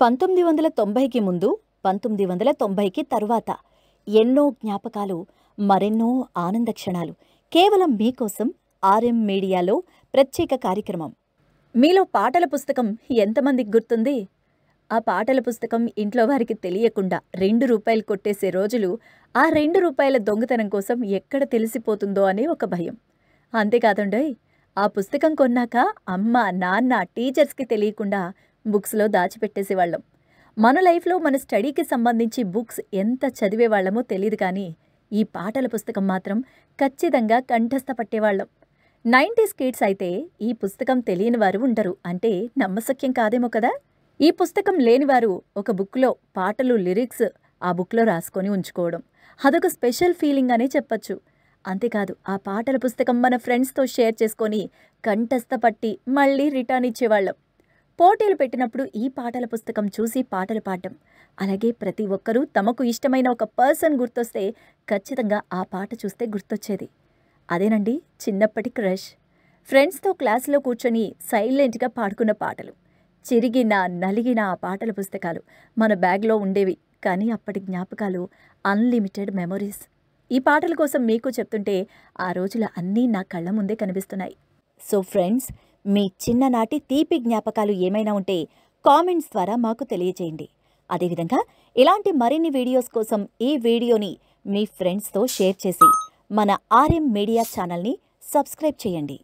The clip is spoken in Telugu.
1990కి ముందు, 1990కి తరువాత ఎన్నో జ్ఞాపకాలు, మరెన్నో ఆనంద క్షణాలు కేవలం మీకోసం ఆర్ఎం మీడియాలో ప్రత్యేక కార్యక్రమం. మీలో పాటల పుస్తకం ఎంతమందికి గుర్తుంది? ఆ పాటల పుస్తకం ఇంట్లో వారికి తెలియకుండా ₹2 కొట్టేసే రోజులు, ఆ ₹2 దొంగతనం కోసం ఎక్కడ తెలిసిపోతుందో అనే ఒక భయం. అంతేకాదండోయ్, ఆ పుస్తకం కొన్నాక అమ్మ, నాన్న, టీచర్స్కి తెలియకుండా బుక్స్లో దాచిపెట్టేసేవాళ్ళం. మన లైఫ్లో మన స్టడీకి సంబంధించి బుక్స్ ఎంత చదివేవాళ్లమో తెలియదు, కానీ ఈ పాటల పుస్తకం మాత్రం ఖచ్చితంగా కంఠస్థ పట్టేవాళ్ళం. 90s కిడ్స్ అయితే ఈ పుస్తకం తెలియని వారు ఉండరు అంటే నమ్మశక్యం కాదేమో కదా. ఈ పుస్తకం లేనివారు ఒక బుక్లో పాటలు, లిరిక్స్ ఆ బుక్లో రాసుకొని ఉంచుకోవడం అదొక స్పెషల్ ఫీలింగ్ అనే చెప్పచ్చు. అంతేకాదు, ఆ పాటల పుస్తకం మన ఫ్రెండ్స్తో షేర్ చేసుకొని కంఠస్థ పట్టి మళ్ళీ రిటర్న్ ఇచ్చేవాళ్ళం. పోటీలు పెట్టినప్పుడు ఈ పాటల పుస్తకం చూసి పాటలు పాడడం, అలాగే ప్రతి ఒక్కరూ తమకు ఇష్టమైన ఒక పర్సన్ గుర్తొస్తే ఖచ్చితంగా ఆ పాట చూస్తే గుర్తొచ్చేది. అదేనండి చిన్నప్పటి క్రష్. ఫ్రెండ్స్తో క్లాసులో కూర్చొని సైలెంట్గా పాడుకున్న పాటలు, చిరిగిన నలిగిన ఆ పాటల పుస్తకాలు మన బ్యాగ్లో ఉండేవి. కానీ అప్పటి జ్ఞాపకాలు అన్లిమిటెడ్ మెమొరీస్. ఈ పాటల కోసం మీకు చెప్తుంటే ఆ రోజులు అన్నీ నా కళ్ళ ముందే కనిపిస్తున్నాయి. సో ఫ్రెండ్స్, మీ చిన్ననాటి తీపి జ్ఞాపకాలు ఏమైనా ఉంటే కామెంట్స్ ద్వారా మాకు తెలియజేయండి. అదేవిధంగా ఇలాంటి మరిన్ని వీడియోస్ కోసం ఈ వీడియోని మీ ఫ్రెండ్స్తో షేర్ చేసి మన ఆర్ఎం మీడియా ఛానల్ని సబ్స్క్రైబ్ చేయండి.